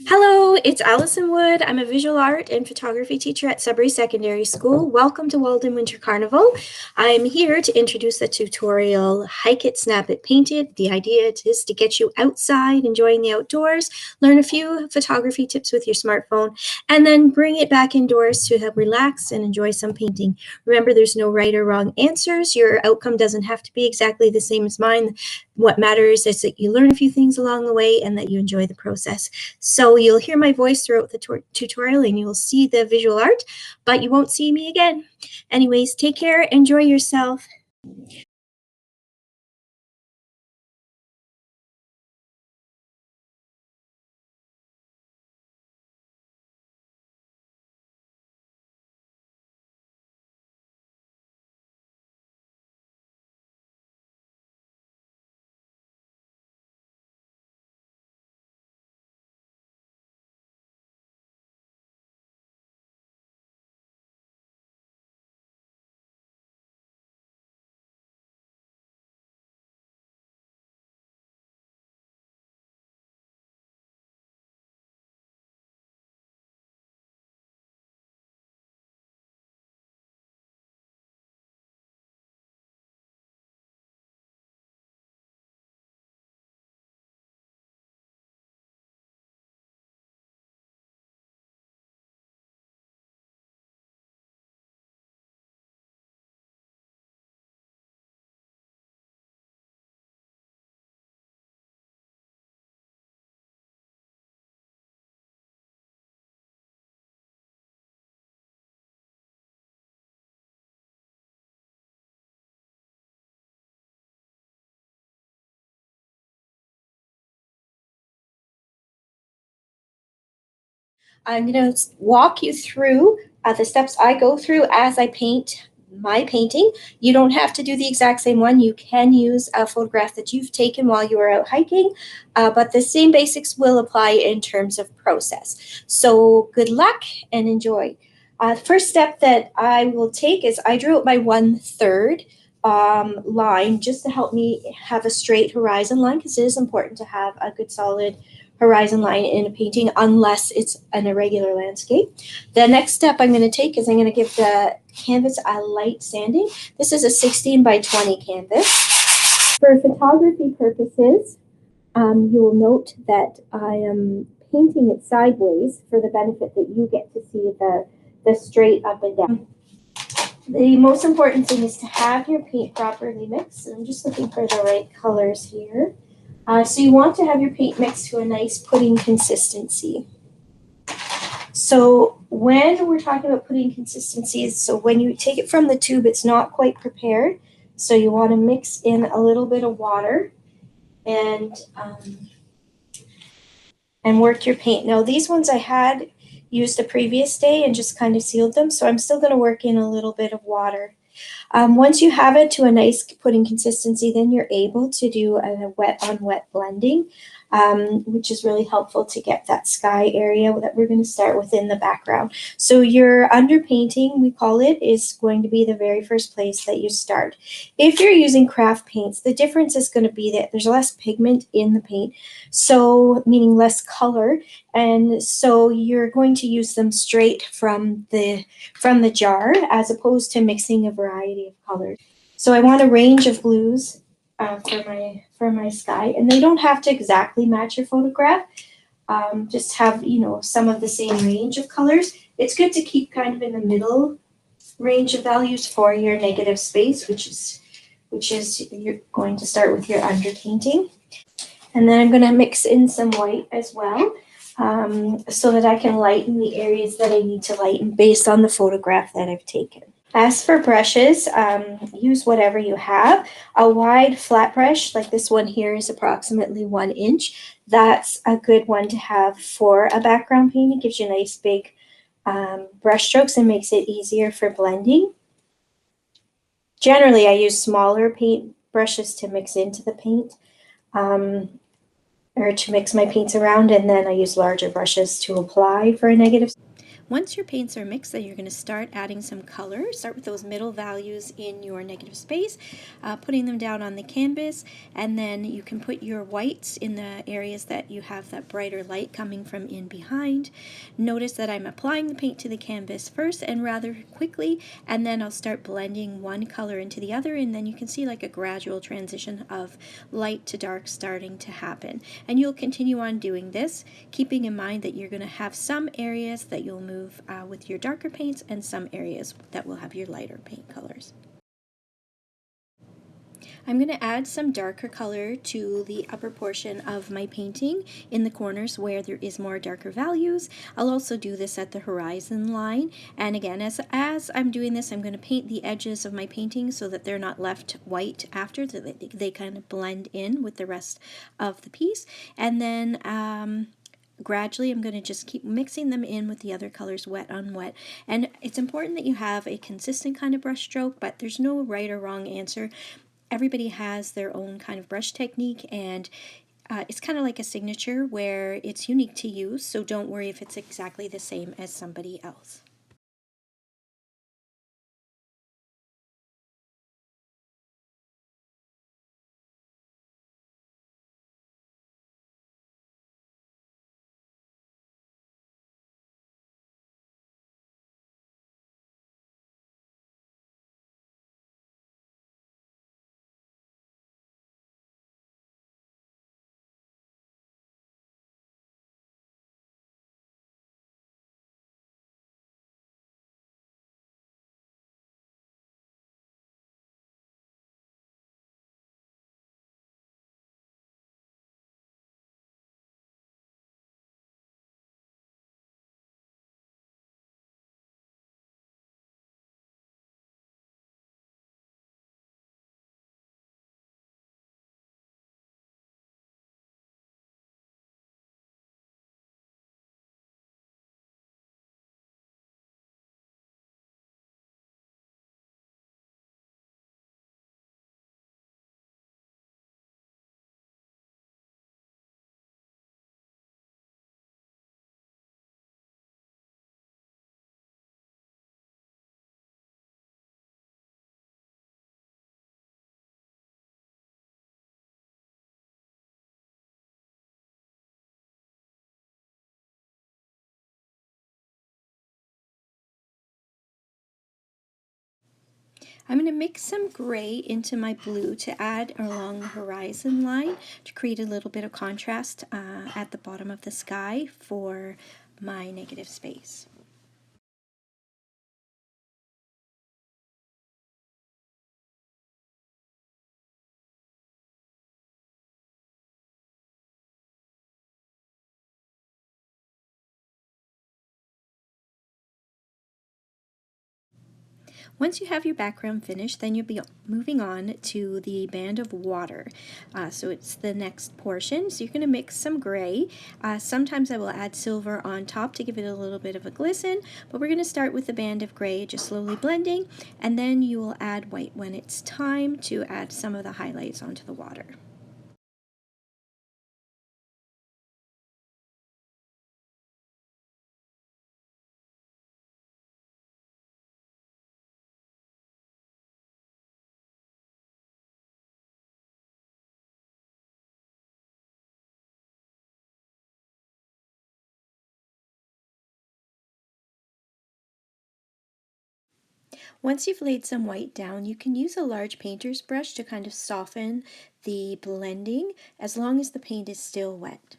Hello, it's Allisyn Wood. I'm a visual art and photography teacher at Sudbury Secondary School. Welcome to Walden Winter Carnival. I'm here to introduce the tutorial Hike It, Snap It, Paint It. The idea is to get you outside, enjoying the outdoors, learn a few photography tips with your smartphone, and then bring it back indoors to help relax and enjoy some painting. Remember, there's no right or wrong answers. Your outcome doesn't have to be exactly the same as mine. What matters is that you learn a few things along the way and that you enjoy the process. So you'll hear my voice throughout the tutorial and you'll see the visual art, but you won't see me again. Anyways, take care, enjoy yourself. I'm going to walk you through the steps I go through as I paint my painting. You don't have to do the exact same one. You can use a photograph that you've taken while you were out hiking, but the same basics will apply in terms of process. So good luck and enjoy. The first step that I will take is I drew out my 1/3 line just to help me have a straight horizon line, because it is important to have a good solid horizon line in a painting unless it's an irregular landscape. The next step I'm going to take is I'm going to give the canvas a light sanding. This is a 16 by 20 canvas. For photography purposes, you will note that I am painting it sideways for the benefit that you get to see the straight up and down. The most important thing is to have your paint properly mixed. I'm just looking for the right colors here. So you want to have your paint mixed to a nice pudding consistency. So when we're talking about pudding consistencies, so when you take it from the tube, it's not quite prepared. So you want to mix in a little bit of water and work your paint. Now these ones I had used the previous day and just kind of sealed them. So I'm still going to work in a little bit of water. Once you have it to a nice pudding consistency, then you're able to do a wet on wet blending, which is really helpful to get that sky area that we're going to start with in the background. So your underpainting, we call it, is going to be the very first place that you start. If you're using craft paints, the difference is going to be that there's less pigment in the paint, so meaning less color, and so you're going to use them straight from the jar as opposed to mixing a variety of colors. So I want a range of blues for my sky, and they don't have to exactly match your photograph. Just have some of the same range of colors. It's good to keep kind of in the middle range of values for your negative space, which is you're going to start with your underpainting. And then I'm going to mix in some white as well, so that I can lighten the areas that I need to lighten based on the photograph that I've taken. As for brushes, use whatever you have. A wide flat brush like this one here is approximately 1 inch. That's a good one to have for a background painting. It gives you nice big brush strokes and makes it easier for blending. Generally, I use smaller paint brushes to mix into the paint. Or to mix my paints around, and then I use larger brushes to apply for a negative. Once your paints are mixed, then you're going to start adding some color. Start with those middle values in your negative space, putting them down on the canvas, and then you can put your whites in the areas that you have that brighter light coming from in behind. Notice that I'm applying the paint to the canvas first and rather quickly, and then I'll start blending one color into the other, and then you can see like a gradual transition of light to dark starting to happen. And you'll continue on doing this, keeping in mind that you're going to have some areas that you'll move with your darker paints and some areas that will have your lighter paint colors. I'm going to add some darker color to the upper portion of my painting in the corners where there is more darker values. I'll also do this at the horizon line, and again, as I'm doing this, I'm going to paint the edges of my painting so that they're not left white after, so that they kind of blend in with the rest of the piece. And then gradually I'm going to just keep mixing them in with the other colors, wet on wet. And it's important that you have a consistent kind of brush stroke, but there's no right or wrong answer. Everybody has their own kind of brush technique, and it's kind of like a signature where it's unique to you, so don't worry if it's exactly the same as somebody else. I'm going to mix some gray into my blue to add along the horizon line to create a little bit of contrast at the bottom of the sky for my negative space. Once you have your background finished, then you'll be moving on to the band of water. So it's the next portion. So you're going to mix some gray. Sometimes I will add silver on top to give it a little bit of a glisten, but we're going to start with the band of gray, just slowly blending, and then you will add white when it's time to add some of the highlights onto the water. Once you've laid some white down, you can use a large painter's brush to kind of soften the blending as long as the paint is still wet.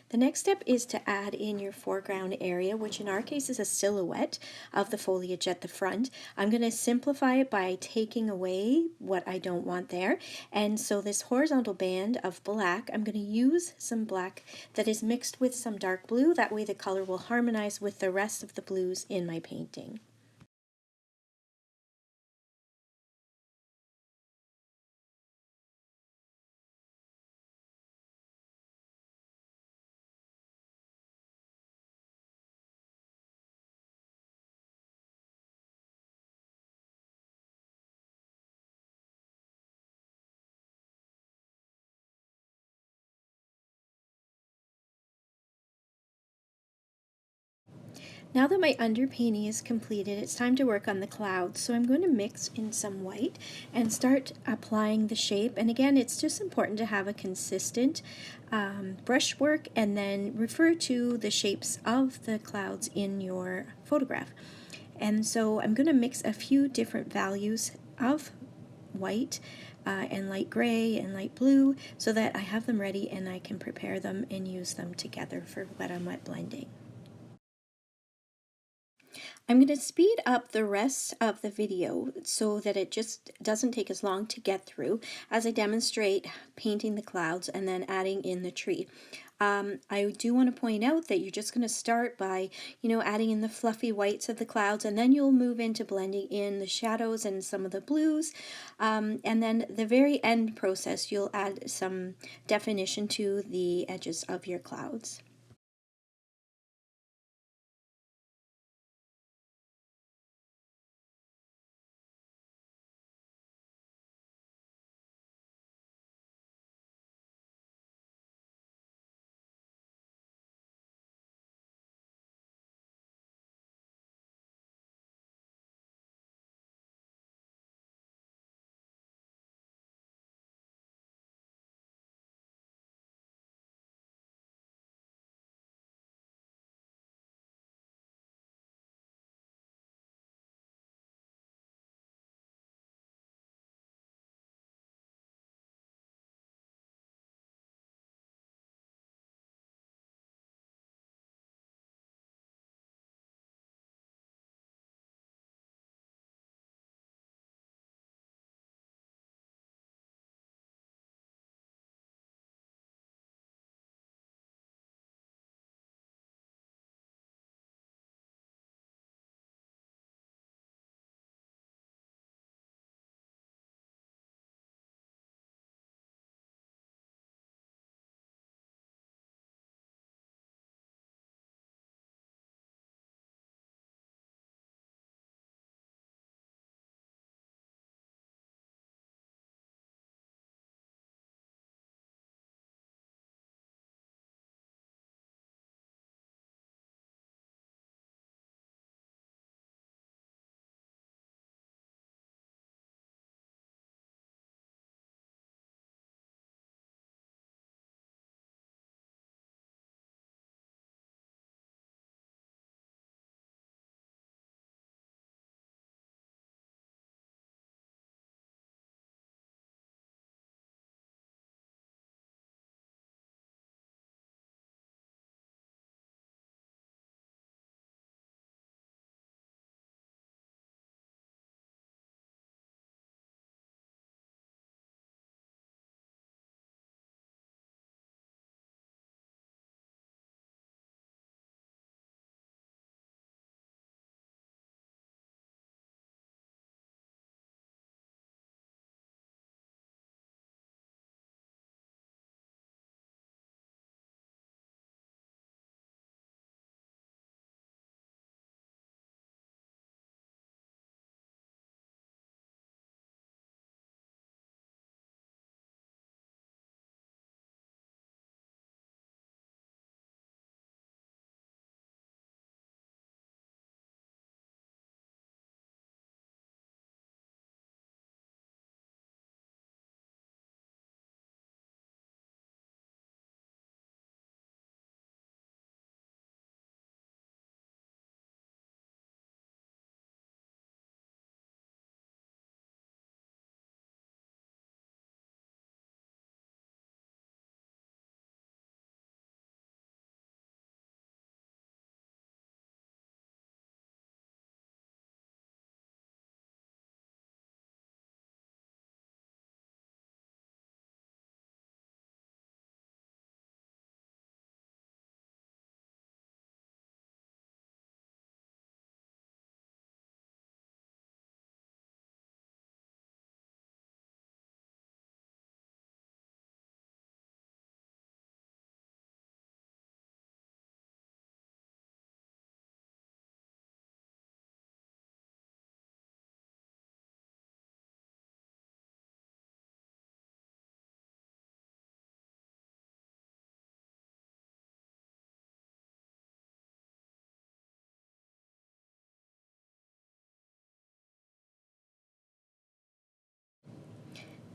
The next step is to add in your foreground area, which in our case is a silhouette of the foliage at the front. I'm going to simplify it by taking away what I don't want there. And so this horizontal band of black, I'm going to use some black that is mixed with some dark blue. That way the color will harmonize with the rest of the blues in my painting. Now that my underpainting is completed, it's time to work on the clouds. So I'm going to mix in some white and start applying the shape. And again, it's just important to have a consistent brushwork and then refer to the shapes of the clouds in your photograph. And so I'm going to mix a few different values of white and light gray and light blue so that I have them ready and I can prepare them and use them together for wet on wet blending. I'm going to speed up the rest of the video so that it just doesn't take as long to get through as I demonstrate painting the clouds and then adding in the tree. I do want to point out that you're just going to start by, adding in the fluffy whites of the clouds, and then you'll move into blending in the shadows and some of the blues. And then the very end process, you'll add some definition to the edges of your clouds.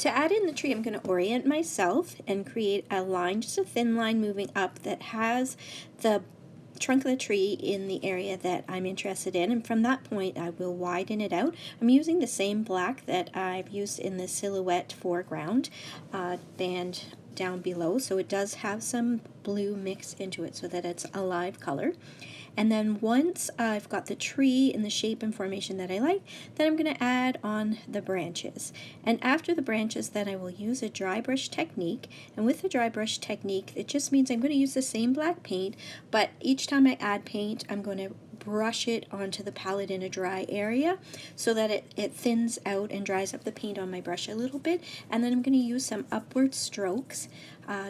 To add in the tree, I'm going to orient myself and create a line, just a thin line moving up that has the trunk of the tree in the area that I'm interested in, and from that point I will widen it out. I'm using the same black that I've used in the silhouette foreground band down below, so it does have some blue mixed into it so that it's a live color. And then once I've got the tree in the shape and formation that I like, then I'm going to add on the branches. And after the branches, then I will use a dry brush technique. And with the dry brush technique, it just means I'm going to use the same black paint, but each time I add paint, I'm going to brush it onto the palette in a dry area so that it thins out and dries up the paint on my brush a little bit. And then I'm going to use some upward strokes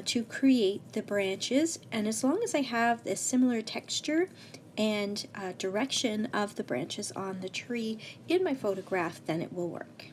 to create the branches. And as long as I have this similar texture and direction of the branches on the tree in my photograph, then it will work.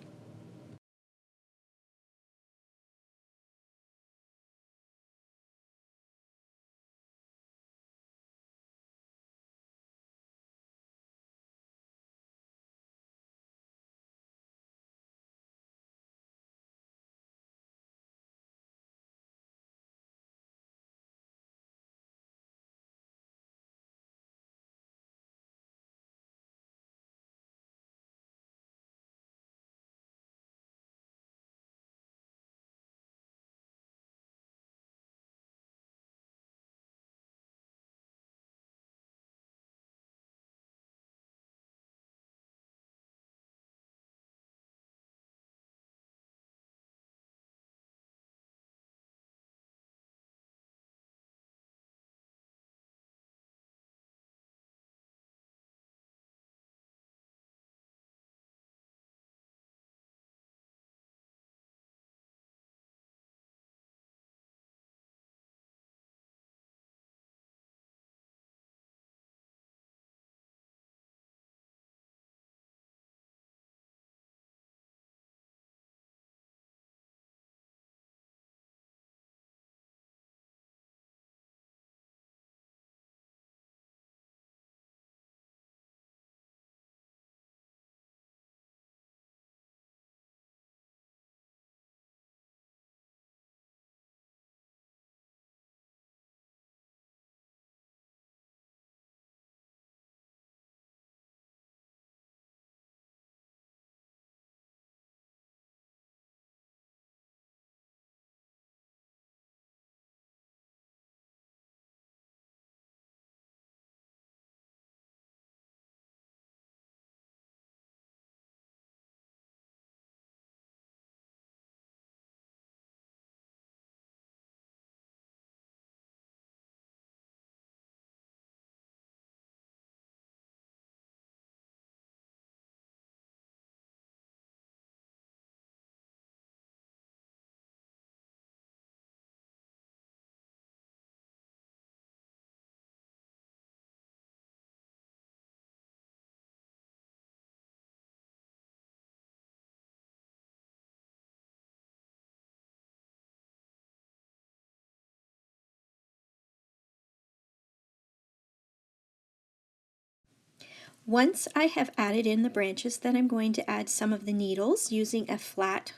Once I have added in the branches, then I'm going to add some of the needles using a flat,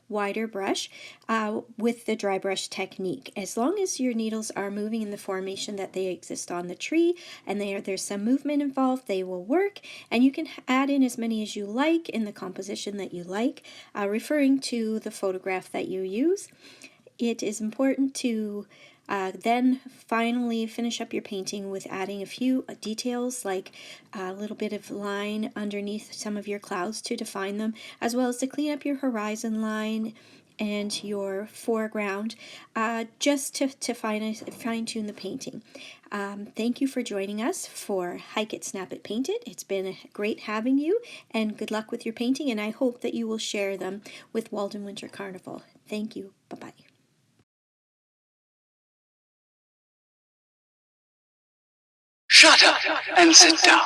wider brush with the dry brush technique. As long as your needles are moving in the formation that they exist on the tree and there's some movement involved, they will work, and you can add in as many as you like in the composition that you like, referring to the photograph that you use. It is important to then finally finish up your painting with adding a few details, like a little bit of line underneath some of your clouds to define them, as well as to clean up your horizon line and your foreground, just to fine-tune the painting. Thank you for joining us for Hike It, Snap It, Paint It. It's been great having you, and good luck with your painting, and I hope that you will share them with Walden Winter Carnival. Thank you. Bye-bye. Shut up and sit down.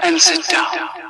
and sit down.